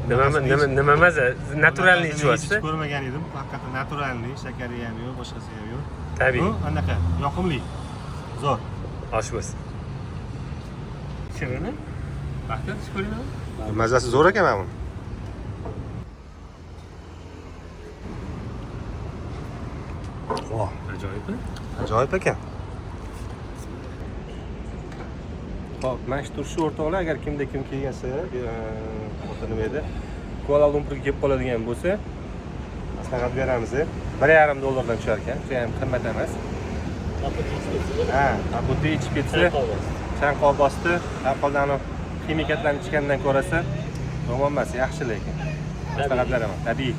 Nima maza? Naturalniy ichyapsiz. Ko'rmagan edim. Haqiqatan naturalniy, shakari ham yo'q, boshqasi ham yo'q. Tabiiy. Anaqa yoqimli. Zo'r. Osh bo'lsin. Shirini? Baxtiyor ko'ringlar. Mazasi zo'r ekan mana buni. Voh, Ajoyib. ajoyib ekan. Hop, mana shu turshi o'rtoqlar, agar kimda kim kelgansa, o'ta nima edi? Kuala Lumpurga kelib qoladigan bo'lsa, maslahat beramiz. $1,5 dan tushar ekan. Juda ham qimmat emas. Ha, apoteka ichib ketsa, chanqoq bosdi, aqldan ximikatlarni ichgandan ko'rasa, yomon emas, yaxshi lekin. Maslahat beraman, tabiiy.